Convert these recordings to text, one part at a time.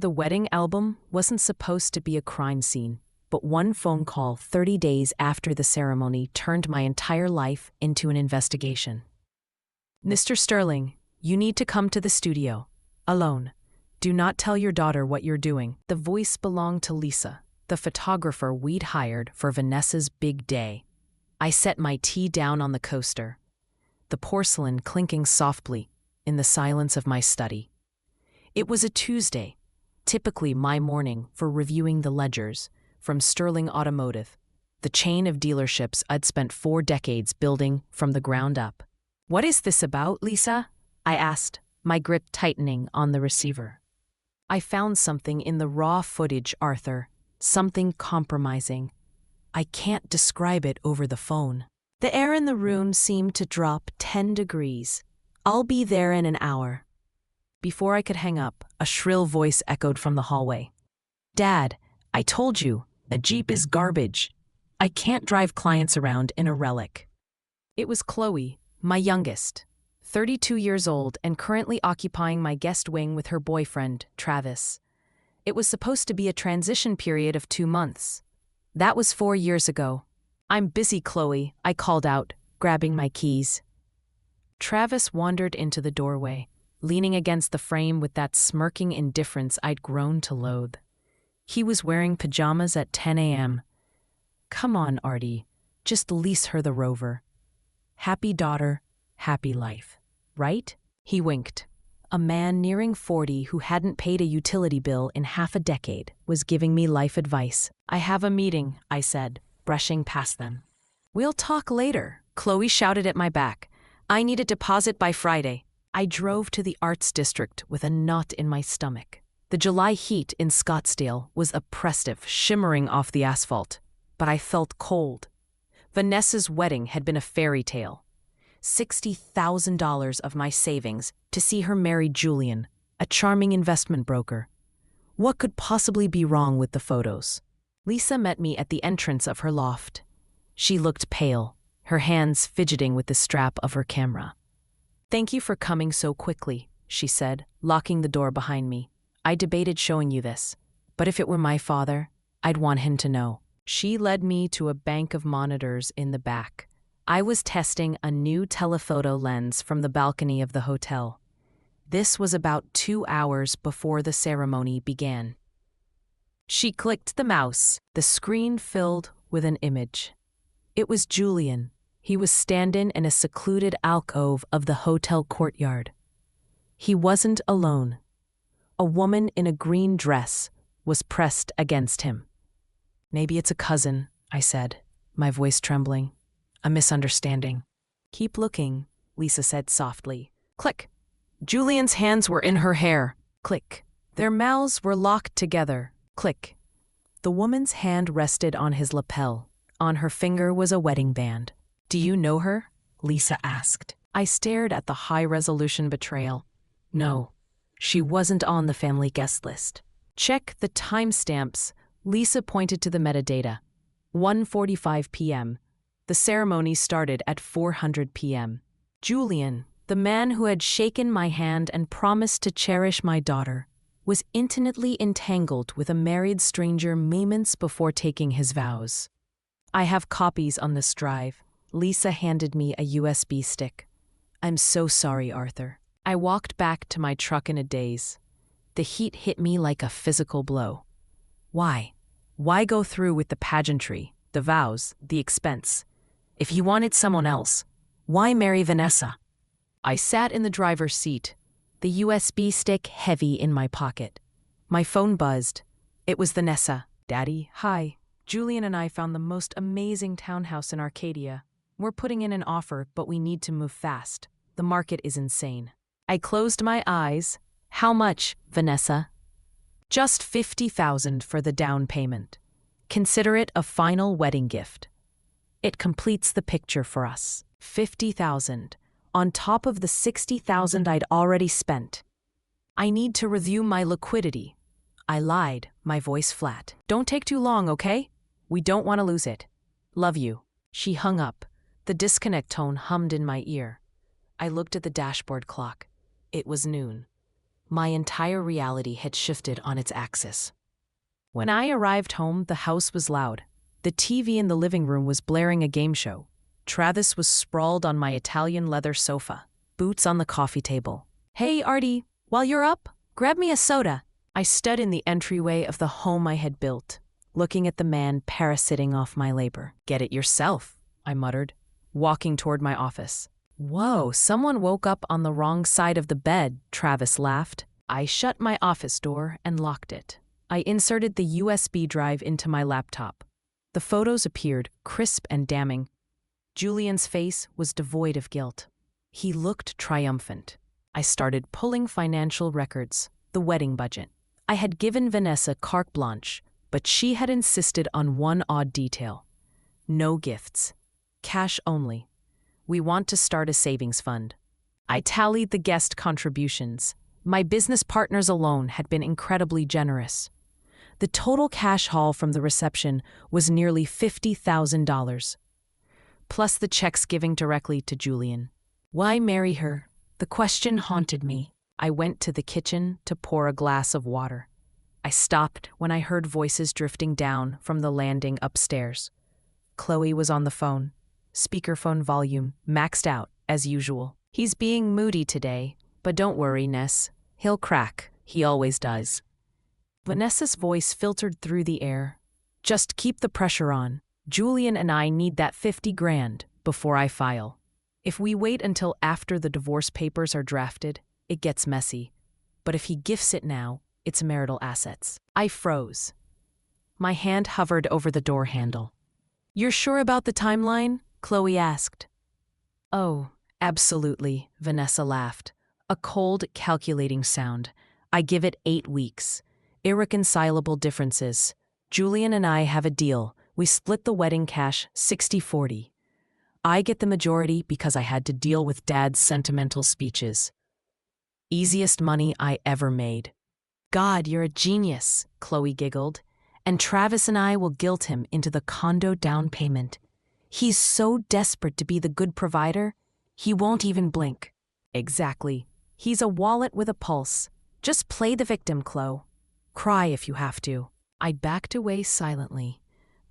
The wedding album wasn't supposed to be a crime scene, but one phone call 30 days after the ceremony turned my entire life into an investigation. "Mr. Sterling, you need to come to the studio. Alone. Do not tell your daughter what you're doing." The voice belonged to Lisa, the photographer we'd hired for Vanessa's big day. I set my tea down on the coaster, the porcelain clinking softly in the silence of my study. It was a Tuesday, typically my morning for reviewing the ledgers from Sterling Automotive, the chain of dealerships I'd spent 4 decades building from the ground up. "What is this about, Lisa?" I asked, my grip tightening on the receiver. "I found something in the raw footage, Arthur. Something compromising. I can't describe it over the phone." The air in the room seemed to drop 10 degrees. "I'll be there in an hour." Before I could hang up, a shrill voice echoed from the hallway. "Dad, I told you, a Jeep is garbage. I can't drive clients around in a relic." It was Chloe, my youngest, 32 years old and currently occupying my guest wing with her boyfriend, Travis. It was supposed to be a transition period of 2 months. That was 4 years ago. "I'm busy, Chloe," I called out, grabbing my keys. Travis wandered into the doorway, leaning against the frame with that smirking indifference I'd grown to loathe. He was wearing pajamas at 10 a.m. "Come on, Artie, just lease her the Rover. Happy daughter, happy life, right?" He winked. A man nearing 40 who hadn't paid a utility bill in half a decade was giving me life advice. "I have a meeting," I said, brushing past them. "We'll talk later," Chloe shouted at my back. "I need a deposit by Friday." I drove to the Arts District with a knot in my stomach. The July heat in Scottsdale was oppressive, shimmering off the asphalt, but I felt cold. Vanessa's wedding had been a fairy tale. $60,000 of my savings to see her marry Julian, a charming investment broker. What could possibly be wrong with the photos? Lisa met me at the entrance of her loft. She looked pale, her hands fidgeting with the strap of her camera. "Thank you for coming so quickly," she said, locking the door behind me. "I debated showing you this, but if it were my father, I'd want him to know." She led me to a bank of monitors in the back. I was testing a new telephoto lens from the balcony of the hotel. This was about 2 hours before the ceremony began. She clicked the mouse. The screen filled with an image. It was Julian. He was standing in a secluded alcove of the hotel courtyard. He wasn't alone. A woman in a green dress was pressed against him. "Maybe it's a cousin," I said, my voice trembling. "A misunderstanding." "Keep looking," Lisa said softly. Click. Julian's hands were in her hair. Click. Their mouths were locked together. Click. The woman's hand rested on his lapel. On her finger was a wedding band. "Do you know her?" Lisa asked. I stared at the high-resolution betrayal. No, she wasn't on the family guest list. "Check the timestamps." Lisa pointed to the metadata. 1:45 p.m. The ceremony started at 400 p.m. Julian, the man who had shaken my hand and promised to cherish my daughter, was intimately entangled with a married stranger moments before taking his vows. "I have copies on this drive." Lisa handed me a USB stick. "I'm so sorry, Arthur." I walked back to my truck in a daze. The heat hit me like a physical blow. Why? Why go through with the pageantry, the vows, the expense? If he wanted someone else, why marry Vanessa? I sat in the driver's seat, the USB stick heavy in my pocket. My phone buzzed. It was Vanessa. "Daddy, hi. Julian and I found the most amazing townhouse in Arcadia. We're putting in an offer, but we need to move fast. The market is insane." I closed my eyes. "How much, Vanessa?" "Just $50,000 for the down payment. Consider it a final wedding gift. It completes the picture for us." $50,000, on top of the $60,000 I'd already spent. "I need to review my liquidity." I lied, my voice flat. "Don't take too long, okay? We don't want to lose it. Love you." She hung up. The disconnect tone hummed in my ear. I looked at the dashboard clock. It was noon. My entire reality had shifted on its axis. When I arrived home, the house was loud. The TV in the living room was blaring a game show. Travis was sprawled on my Italian leather sofa, boots on the coffee table. "Hey, Artie, while you're up, grab me a soda." I stood in the entryway of the home I had built, looking at the man parasiting off my labor. "Get it yourself," I muttered, walking toward my office. "Whoa, someone woke up on the wrong side of the bed," Travis laughed. I shut my office door and locked it. I inserted the USB drive into my laptop. The photos appeared, crisp and damning. Julian's face was devoid of guilt. He looked triumphant. I started pulling financial records, the wedding budget. I had given Vanessa carte blanche, but she had insisted on one odd detail. No gifts. Cash only. "We want to start a savings fund." I tallied the guest contributions. My business partners alone had been incredibly generous. The total cash haul from the reception was nearly $50,000, plus the checks giving directly to Julian. Why marry her? The question haunted me. I went to the kitchen to pour a glass of water. I stopped when I heard voices drifting down from the landing upstairs. Chloe was on the phone. Speakerphone volume maxed out, as usual. "He's being moody today, but don't worry, Ness. He'll crack. He always does." Vanessa's voice filtered through the air. "Just keep the pressure on. Julian and I need that 50 grand before I file. If we wait until after the divorce papers are drafted, it gets messy. But if he gifts it now, it's marital assets." I froze. My hand hovered over the door handle. "You're sure about the timeline?" Chloe asked. "Oh, absolutely," Vanessa laughed. A cold, calculating sound. "I give it 8 weeks. Irreconcilable differences. Julian and I have a deal. We split the wedding cash 60-40. I get the majority because I had to deal with Dad's sentimental speeches. Easiest money I ever made." "God, you're a genius," Chloe giggled. "And Travis and I will guilt him into the condo down payment. He's so desperate to be the good provider, he won't even blink." "Exactly. He's a wallet with a pulse. Just play the victim, Chloe. Cry if you have to." I backed away silently.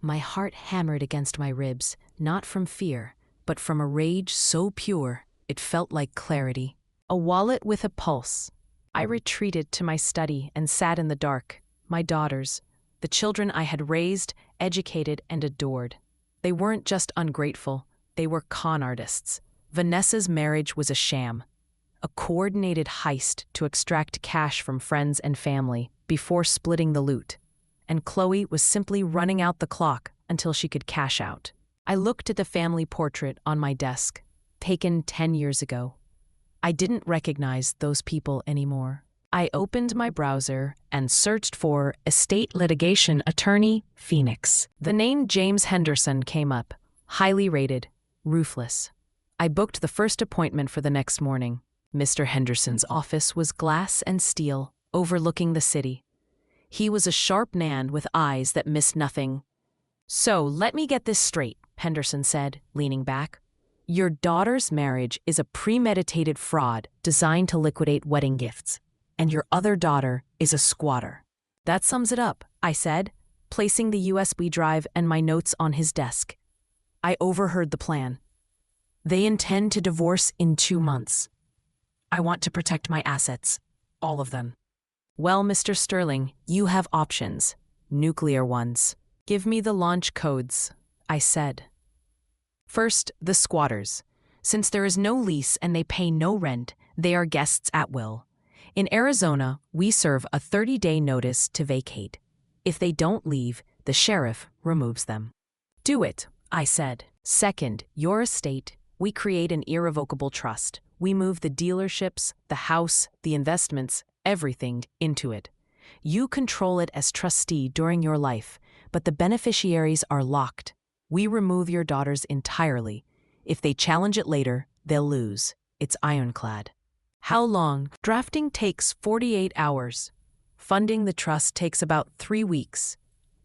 My heart hammered against my ribs, not from fear, but from a rage so pure it felt like clarity. A wallet with a pulse. I retreated to my study and sat in the dark. My daughters, the children I had raised, educated, and adored. They weren't just ungrateful, they were con artists. Vanessa's marriage was a sham, a coordinated heist to extract cash from friends and family before splitting the loot. And Chloe was simply running out the clock until she could cash out. I looked at the family portrait on my desk, taken 10 years ago. I didn't recognize those people anymore. I opened my browser and searched for estate litigation attorney, Phoenix. The name James Henderson came up, highly rated, ruthless. I booked the first appointment for the next morning. Mr. Henderson's office was glass and steel, overlooking the city. He was a sharp man with eyes that missed nothing. "So, let me get this straight," Henderson said, leaning back. "Your daughter's marriage is a premeditated fraud designed to liquidate wedding gifts, and your other daughter is a squatter." "That sums it up," I said, placing the USB drive and my notes on his desk. I overheard the plan. "They intend to divorce in 2 months. I want to protect my assets, all of them." "Well, Mr. Sterling, you have options. Nuclear ones. Give me the launch codes," I said. "First, the squatters. Since there is no lease and they pay no rent, they are guests at will. In Arizona, we serve a 30-day notice to vacate. If they don't leave, the sheriff removes them." "Do it," I said. "Second, your estate. We create an irrevocable trust. We move the dealerships, the house, the investments, everything into it. You control it as trustee during your life, but the beneficiaries are locked. We remove your daughters entirely. If they challenge it later, they'll lose. It's ironclad." "How long?" "Drafting takes 48 hours. Funding the trust takes about 3 weeks.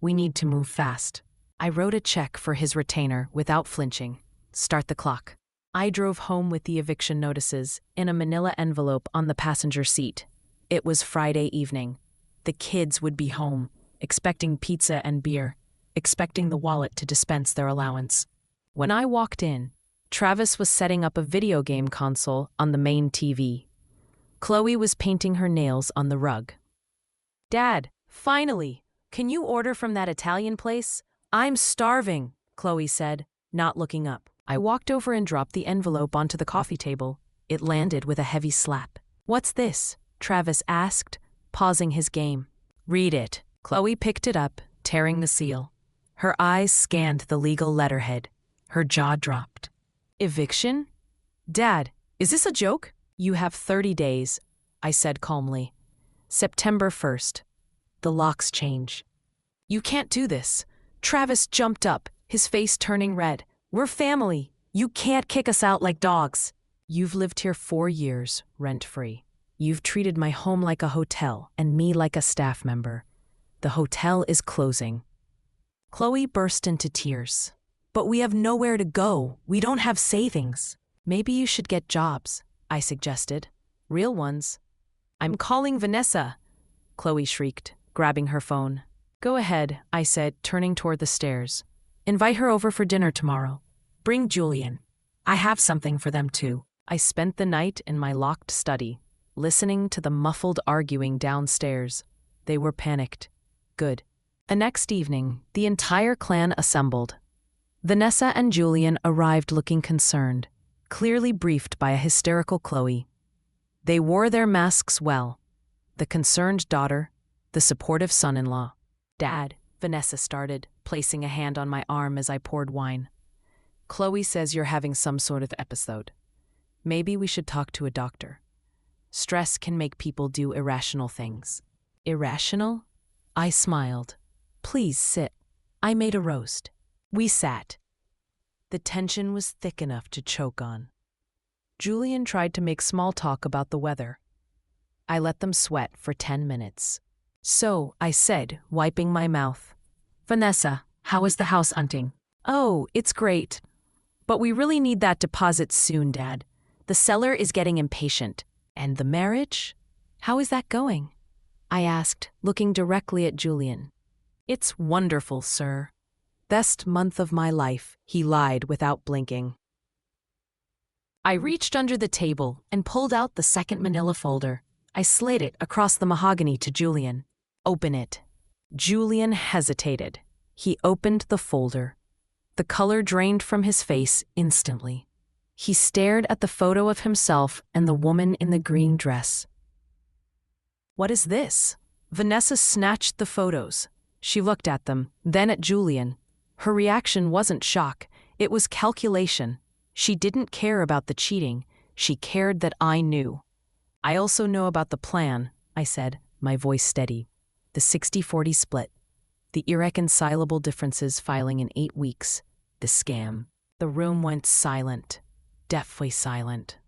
We need to move fast." I wrote a check for his retainer without flinching. "Start the clock." I drove home with the eviction notices in a manila envelope on the passenger seat. It was Friday evening. The kids would be home, expecting pizza and beer, expecting the wallet to dispense their allowance. When I walked in, Travis was setting up a video game console on the main TV. Chloe was painting her nails on the rug. "Dad, finally! Can you order from that Italian place? I'm starving," Chloe said, not looking up. I walked over and dropped the envelope onto the coffee table. It landed with a heavy slap. "What's this?" Travis asked, pausing his game. "Read it." Chloe picked it up, tearing the seal. Her eyes scanned the legal letterhead. Her jaw dropped. "Eviction? Dad, is this a joke?" "You have 30 days, I said calmly. "September 1st. The locks change." "You can't do this." Travis jumped up, his face turning red. "We're family. You can't kick us out like dogs." "You've lived here 4 years, rent-free. You've treated my home like a hotel and me like a staff member. The hotel is closing." Chloe burst into tears. "But we have nowhere to go. We don't have savings." "Maybe you should get jobs," I suggested. "Real ones." "I'm calling Vanessa," Chloe shrieked, grabbing her phone. "Go ahead," I said, turning toward the stairs. "Invite her over for dinner tomorrow. Bring Julian. I have something for them too." I spent the night in my locked study, listening to the muffled arguing downstairs. They were panicked. Good. The next evening, the entire clan assembled. Vanessa and Julian arrived looking concerned, clearly briefed by a hysterical Chloe. They wore their masks well. The concerned daughter, the supportive son-in-law. "Dad," Vanessa started, placing a hand on my arm as I poured wine. "Chloe says you're having some sort of episode. Maybe we should talk to a doctor. Stress can make people do irrational things." "Irrational?" I smiled. "Please sit." I made a roast. We sat. The tension was thick enough to choke on. Julian tried to make small talk about the weather. I let them sweat for 10 minutes. "So," I said, wiping my mouth. "Vanessa, how is the house hunting?" "Oh, it's great. But we really need that deposit soon, Dad. The seller is getting impatient." "And the marriage? How is that going?" I asked, looking directly at Julian. "It's wonderful, sir. Best month of my life," he lied without blinking. I reached under the table and pulled out the second manila folder. I slid it across the mahogany to Julian. "Open it." Julian hesitated. He opened the folder. The color drained from his face instantly. He stared at the photo of himself and the woman in the green dress. "What is this?" Vanessa snatched the photos. She looked at them, then at Julian. Her reaction wasn't shock, it was calculation. She didn't care about the cheating, she cared that I knew. "I also know about the plan," I said, my voice steady. "The 60-40 split. The irreconcilable differences filing in 8 weeks. The scam." The room went silent. Deathly silent.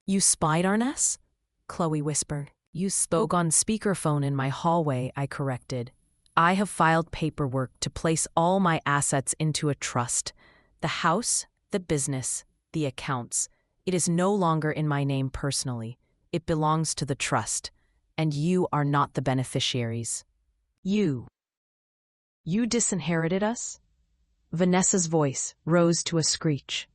"You spied on us?" Chloe whispered. "You spoke on speakerphone in my hallway," I corrected. "I have filed paperwork to place all my assets into a trust. The house, the business, the accounts. It is no longer in my name personally. It belongs to the trust. And you are not the beneficiaries." You disinherited us?" Vanessa's voice rose to a screech.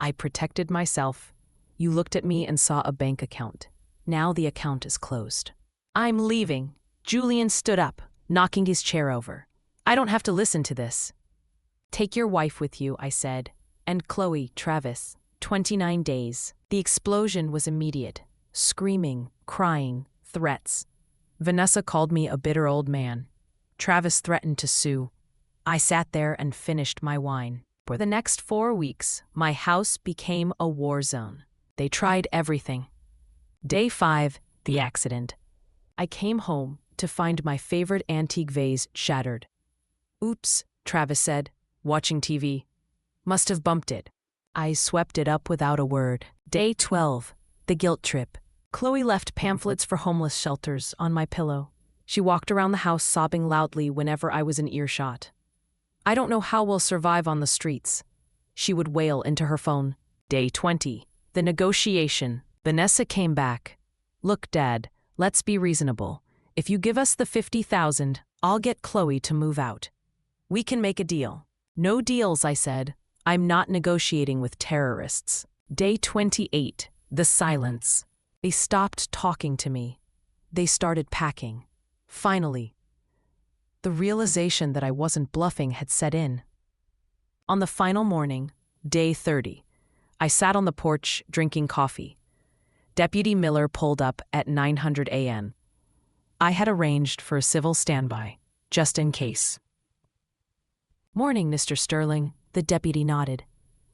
"I protected myself. You looked at me and saw a bank account. Now the account is closed." "I'm leaving." Julian stood up, knocking his chair over. "I don't have to listen to this." "Take your wife with you," I said. "And Chloe, Travis. 29 days. The explosion was immediate. Screaming, crying, threats. Vanessa called me a bitter old man. Travis threatened to sue. I sat there and finished my wine. For the next 4 weeks, my house became a war zone. They tried everything. Day 5, the accident. I came home to find my favorite antique vase shattered. "Oops," Travis said, watching TV. "Must have bumped it." I swept it up without a word. Day 12, the guilt trip. Chloe left pamphlets for homeless shelters on my pillow. She walked around the house sobbing loudly whenever I was in earshot. "I don't know how we'll survive on the streets," she would wail into her phone. Day 20, the negotiation. Vanessa came back. "Look, Dad, Let's be reasonable. If you give us the 50,000, I'll get Chloe to move out. We can make a deal. No deals, I said. I'm not negotiating with terrorists. Day 28. The silence. They stopped talking to me. They started packing. Finally, the realization that I wasn't bluffing had set in. On the final morning, day 30, I sat on the porch drinking coffee. Deputy Miller pulled up at 900 a.m. I had arranged for a civil standby, just in case. "Morning, Mr. Sterling," the deputy nodded.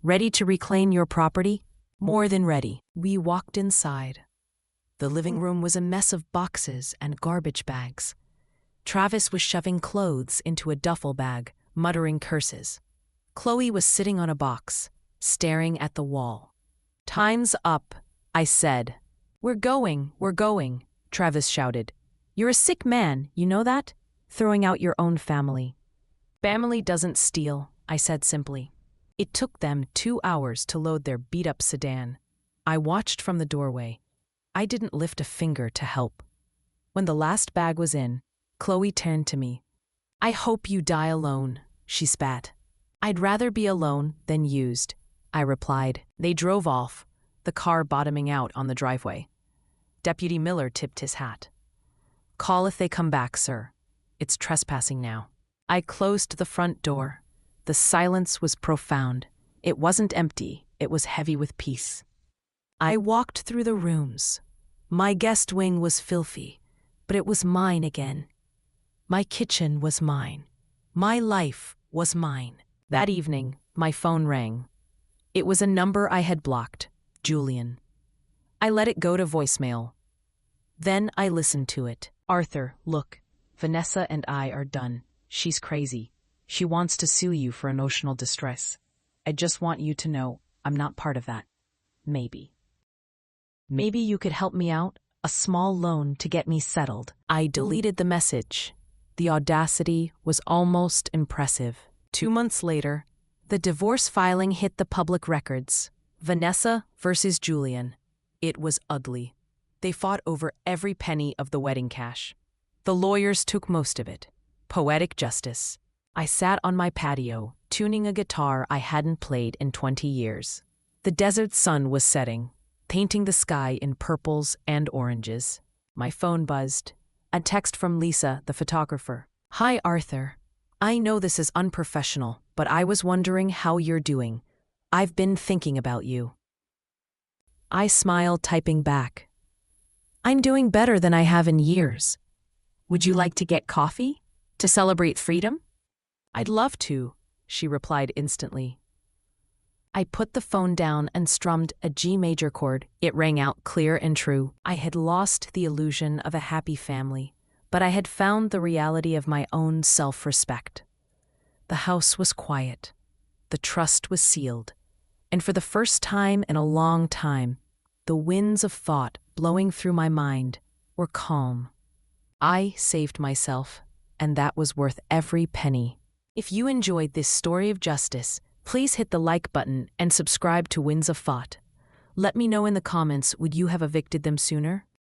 "Ready to reclaim your property?" "More than ready." We walked inside. The living room was a mess of boxes and garbage bags. Travis was shoving clothes into a duffel bag, muttering curses. Chloe was sitting on a box, staring at the wall. "Time's up," I said. We're going," Travis shouted. "You're a sick man, you know that? Throwing out your own family." "Family doesn't steal," I said simply. It took them 2 hours to load their beat-up sedan. I watched from the doorway. I didn't lift a finger to help. When the last bag was in, Chloe turned to me. "I hope you die alone," she spat. "I'd rather be alone than used," I replied. They drove off, the car bottoming out on the driveway. Deputy Miller tipped his hat. "Call if they come back, sir. It's trespassing now." I closed the front door. The silence was profound. It wasn't empty, it was heavy with peace. I walked through the rooms. My guest wing was filthy, but it was mine again. My kitchen was mine. My life was mine. That evening, my phone rang. It was a number I had blocked, Julian. I let it go to voicemail. Then I listened to it. "Arthur, look, Vanessa and I are done. She's crazy. She wants to sue you for emotional distress. I just want you to know I'm not part of that. Maybe you could help me out? A small loan to get me settled." I deleted the message. The audacity was almost impressive. 2 months later, the divorce filing hit the public records. Vanessa versus Julian. It was ugly. They fought over every penny of the wedding cash. The lawyers took most of it. Poetic justice. I sat on my patio, tuning a guitar I hadn't played in 20 years. The desert sun was setting, painting the sky in purples and oranges. My phone buzzed. A text from Lisa, the photographer. "Hi, Arthur. I know this is unprofessional, but I was wondering how you're doing. I've been thinking about you." I smiled, typing back. "I'm doing better than I have in years. Would you like to get coffee? To celebrate freedom?" "I'd love to," she replied instantly. I put the phone down and strummed a G major chord. It rang out clear and true. I had lost the illusion of a happy family, but I had found the reality of my own self-respect. The house was quiet. The trust was sealed. And for the first time in a long time, the winds of thought blowing through my mind were calm. I saved myself, and that was worth every penny. If you enjoyed this story of justice, please hit the like button and subscribe to Winds of Thought. Let me know in the comments, would you have evicted them sooner?